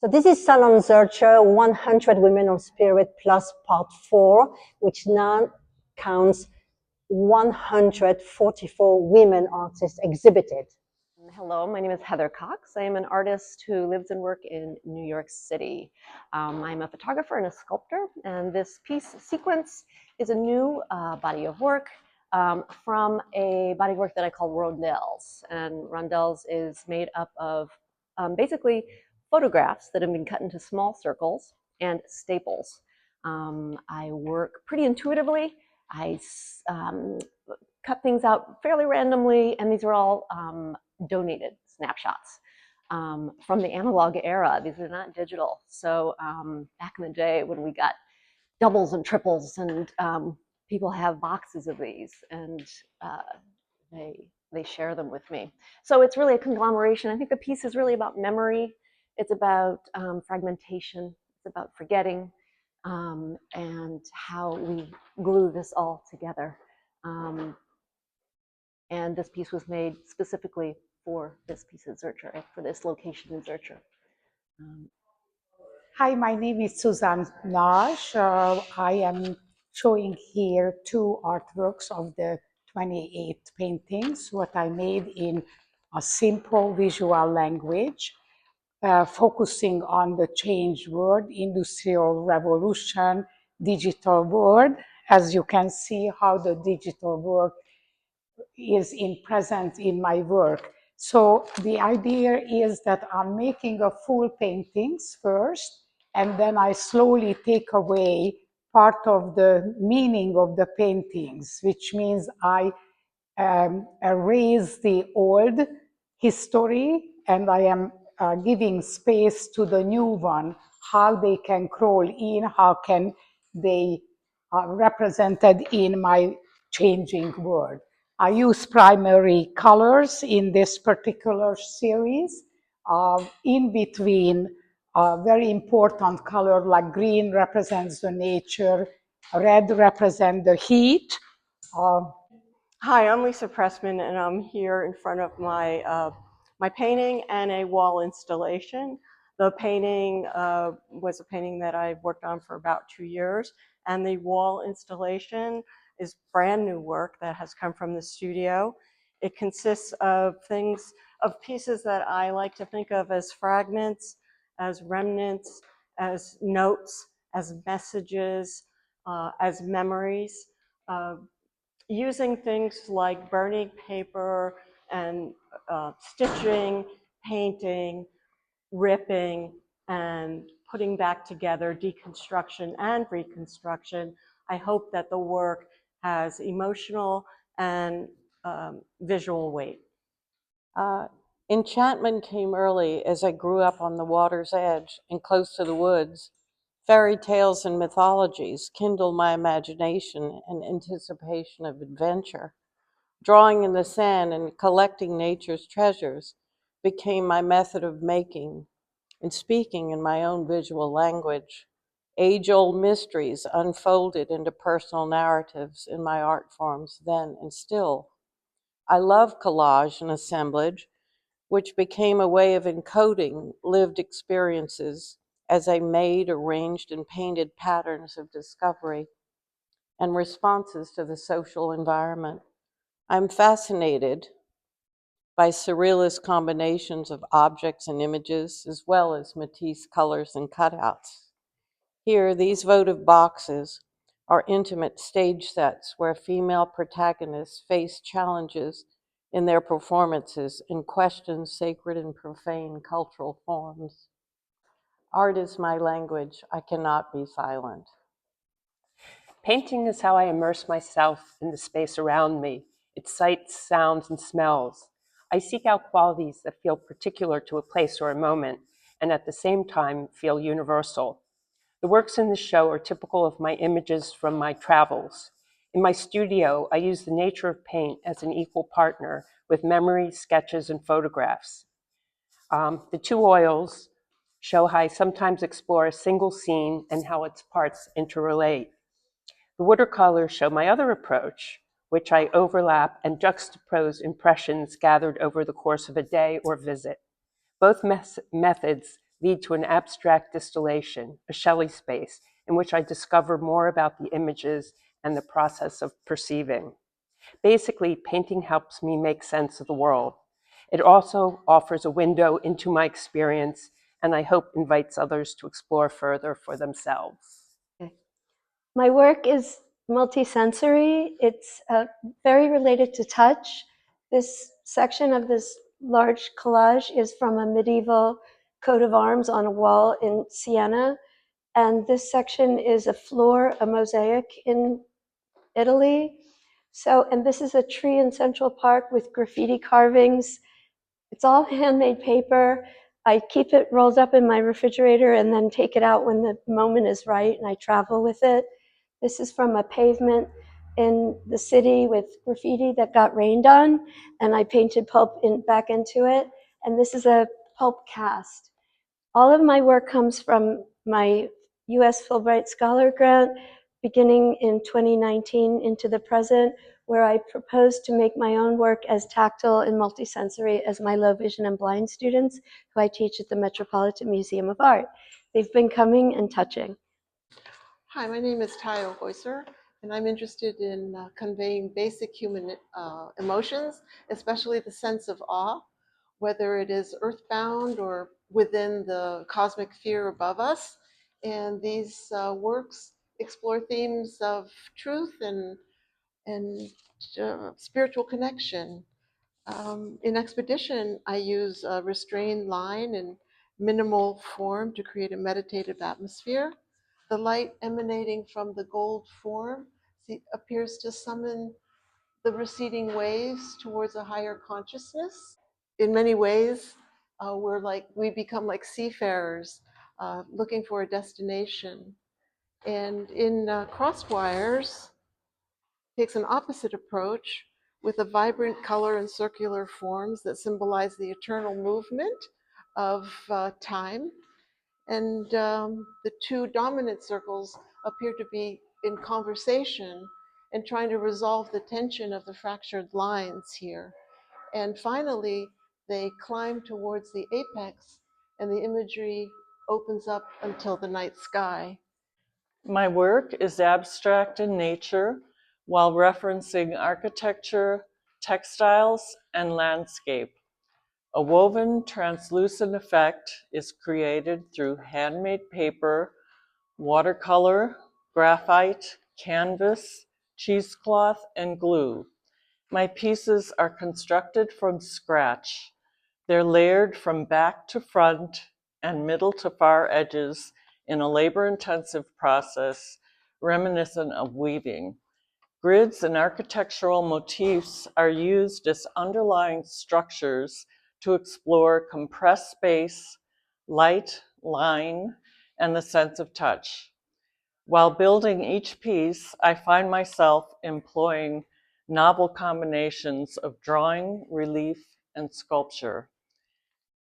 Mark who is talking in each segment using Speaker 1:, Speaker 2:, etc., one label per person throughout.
Speaker 1: So this is Salon Zürcher, 100 Women of Spirit plus part 4, which now counts 144 women artists exhibited.
Speaker 2: Hello, my name is Heather Cox. I am an artist who lives and works in New York City. I'm a photographer and a sculptor, and this piece sequence is a new body of work from a body of work that I call rondelles. And rondelles is made up of basically photographs that have been cut into small circles and staples. I work pretty intuitively. I cut things out fairly randomly, and these are all donated snapshots from the analog era. These are not digital. So back in the day when we got doubles and triples, and people have boxes of these, and they share them with me. So it's really a conglomeration. I think the piece is really about memory. It's about fragmentation. It's about forgetting, and how we glue this all together. And this piece was made specifically for this piece of Zürcher, for this location in Zürcher.
Speaker 3: Hi, my name is Suzanne Nagy. I am showing here 2 artworks of the 28 paintings, what I made in a simple visual language, focusing on the change world, industrial revolution, digital world. As you can see how the digital world is present in my work. So the idea is that I'm making a full paintings first, and then I slowly take away part of the meaning of the paintings, which means I erase the old history, and I am giving space to the new one, how they can crawl in, how can they represented in my changing world. I use primary colors in this particular series. In between, very important color like green represents the nature, red represents the heat.
Speaker 4: Hi, I'm Lisa Pressman, and I'm here in front of my my painting and a wall installation. The painting was a painting that I've worked on for about 2 years, and the wall installation is brand new work that has come from the studio. It consists of pieces that I like to think of as fragments, as remnants, as notes, as messages, as memories. Using things like burning paper and stitching, painting, ripping, and putting back together, deconstruction and reconstruction. I hope that the work has emotional and visual weight.
Speaker 5: Enchantment came early as I grew up on the water's edge and close to the woods. Fairy tales and mythologies kindled my imagination and anticipation of adventure. Drawing in the sand and collecting nature's treasures became my method of making and speaking in my own visual language. Age-old mysteries unfolded into personal narratives in my art forms then and still. I love collage and assemblage, which became a way of encoding lived experiences as I made, arranged, and painted patterns of discovery and responses to the social environment. I'm fascinated by surrealist combinations of objects and images, as well as Matisse colors and cutouts. Here, these votive boxes are intimate stage sets where female protagonists face challenges in their performances and question sacred and profane cultural forms. Art is my language. I cannot be silent.
Speaker 6: Painting is how I immerse myself in the space around me, its sights, sounds, and smells. I seek out qualities that feel particular to a place or a moment, and at the same time feel universal. The works in the show are typical of my images from my travels. In my studio, I use the nature of paint as an equal partner with memory, sketches, and photographs. The 2 oils show how I sometimes explore a single scene and how its parts interrelate. The watercolors show my other approach, which I overlap and juxtapose impressions gathered over the course of a day or visit. Both methods lead to an abstract distillation, a Shelley space, in which I discover more about the images and the process of perceiving. Basically, painting helps me make sense of the world. It also offers a window into my experience, and I hope invites others to explore further for themselves.
Speaker 7: My work is multisensory. It's very related to touch. This section of this large collage is from a medieval coat of arms on a wall in Siena. And this section is a floor, a mosaic in Italy. So, and this is a tree in Central Park with graffiti carvings. It's all handmade paper. I keep it rolled up in my refrigerator and then take it out when the moment is right, and I travel with it. This is from a pavement in the city with graffiti that got rained on, and I painted pulp back into it. And this is a pulp cast. All of my work comes from my U.S. Fulbright Scholar Grant, beginning in 2019 into the present, where I proposed to make my own work as tactile and multisensory as my low vision and blind students, who I teach at the Metropolitan Museum of Art. They've been coming and touching.
Speaker 8: Hi, my name is Heuser, and I'm interested in conveying basic human emotions, especially the sense of awe, whether it is earthbound or within the cosmic sphere above us. And these works explore themes of truth and spiritual connection. In Expedition, I use a restrained line and minimal form to create a meditative atmosphere. The light emanating from the gold form appears to summon the receding waves towards a higher consciousness. In many ways, we become like seafarers looking for a destination. And in Crosswires, takes an opposite approach with a vibrant color and circular forms that symbolize the eternal movement of time. And the two dominant circles appear to be in conversation and trying to resolve the tension of the fractured lines here. And finally, they climb towards the apex, and the imagery opens up until the night sky.
Speaker 9: My work is abstract in nature while referencing architecture, textiles, and landscape. A woven translucent effect is created through handmade paper, watercolor, graphite, canvas, cheesecloth, and glue. My pieces are constructed from scratch. They're layered from back to front and middle to far edges in a labor-intensive process reminiscent of weaving. Grids and architectural motifs are used as underlying structures to explore compressed space, light, line, and the sense of touch. While building each piece, I find myself employing novel combinations of drawing, relief, and sculpture.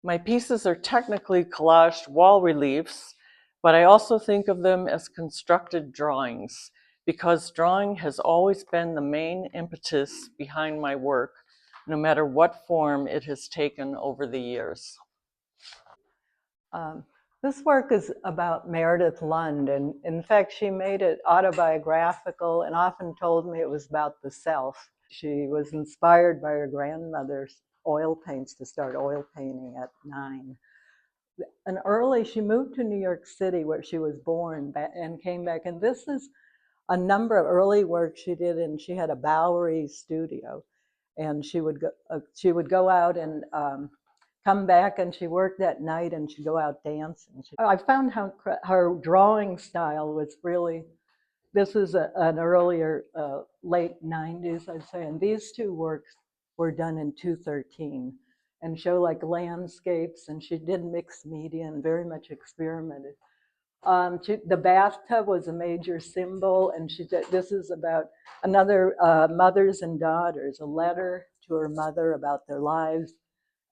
Speaker 9: My pieces are technically collaged wall reliefs, but I also think of them as constructed drawings because drawing has always been the main impetus behind my work, no matter what form it has taken over the years.
Speaker 10: This work is about Meredith Lund, and in fact, she made it autobiographical and often told me it was about the self. She was inspired by her grandmother's oil paints to start oil painting at 9. And early, she moved to New York City where she was born and came back. And this is a number of early work she did, and she had a Bowery studio. And she would go out and come back, and she worked at night, and she'd go out dancing. I found how her drawing style was really, this is an earlier, late 90s, I'd say, and these two works were done in 2013 and show like landscapes, and she did mixed media and very much experimented. The bathtub was a major symbol, and this is about another mothers and daughters, a letter to her mother about their lives,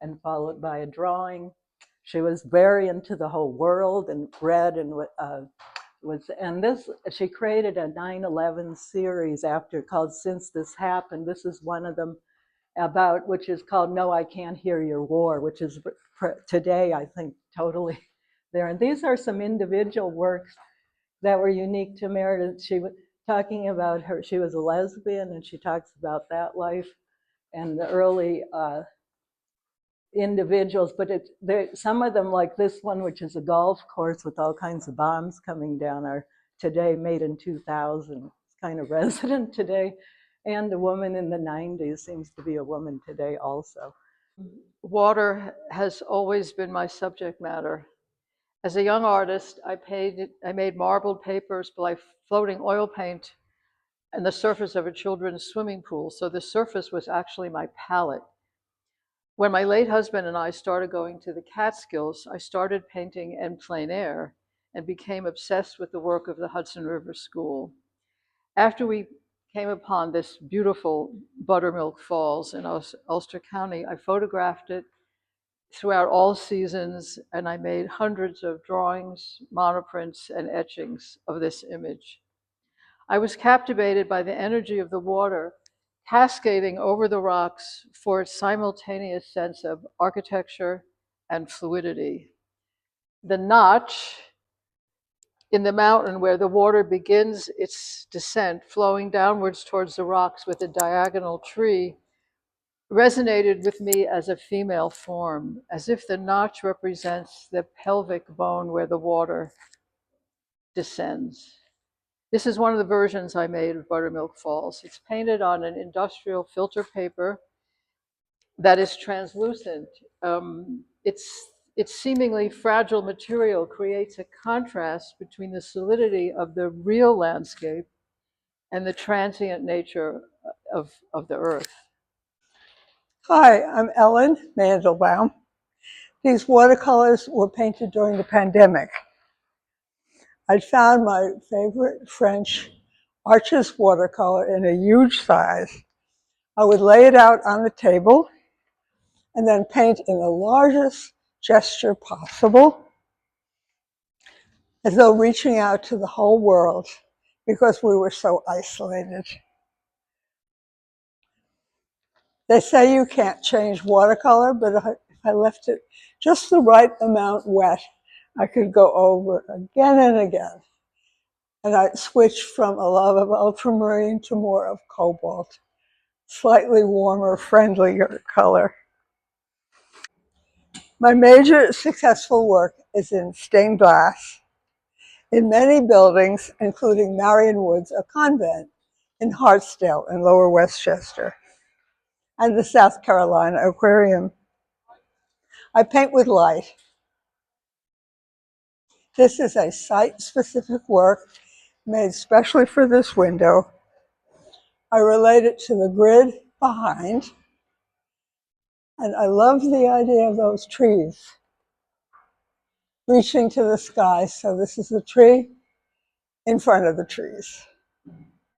Speaker 10: and followed by a drawing. She was very into the whole world and read and she created a 9/11 series after called Since This Happened. This is one of them which is called No, I Can't Hear Your War, which is today, I think, totally there. And these are some individual works that were unique to Meredith. She was talking about her, she was a lesbian, and she talks about that life and the early individuals, but some of them, like this one, which is a golf course with all kinds of bombs coming down, are today made in 2000. It's kind of resident today. And the woman in the 90s seems to be a woman today also.
Speaker 11: Water has always been my subject matter. As a young artist, I made marbled papers by floating oil paint on the surface of a children's swimming pool. So the surface was actually my palette. When my late husband and I started going to the Catskills, I started painting in plein air and became obsessed with the work of the Hudson River School. After we came upon this beautiful Buttermilk Falls in Ulster County, I photographed it throughout all seasons, and I made hundreds of drawings, monoprints, and etchings of this image. I was captivated by the energy of the water cascading over the rocks for its simultaneous sense of architecture and fluidity. The notch in the mountain where the water begins its descent, flowing downwards towards the rocks with a diagonal tree, resonated with me as a female form, as if the notch represents the pelvic bone where the water descends. This is one of the versions I made of Buttermilk Falls. It's painted on an industrial filter paper that is translucent. Its seemingly fragile material creates a contrast between the solidity of the real landscape and the transient nature of the earth.
Speaker 12: Hi, I'm Ellen Mandelbaum. These watercolors were painted during the pandemic. I found my favorite French Arches watercolor in a huge size. I would lay it out on the table and then paint in the largest gesture possible, as though reaching out to the whole world because we were so isolated. They say you can't change watercolor, but if I left it just the right amount wet, I could go over again and again. And I switched from a love of ultramarine to more of cobalt, slightly warmer, friendlier color. My major successful work is in stained glass in many buildings, including Marion Woods, a convent in Hartsdale in Lower Westchester, and the South Carolina Aquarium. I paint with light. This is a site-specific work made specially for this window. I relate it to the grid behind, and I love the idea of those trees reaching to the sky. So this is the tree in front of the trees.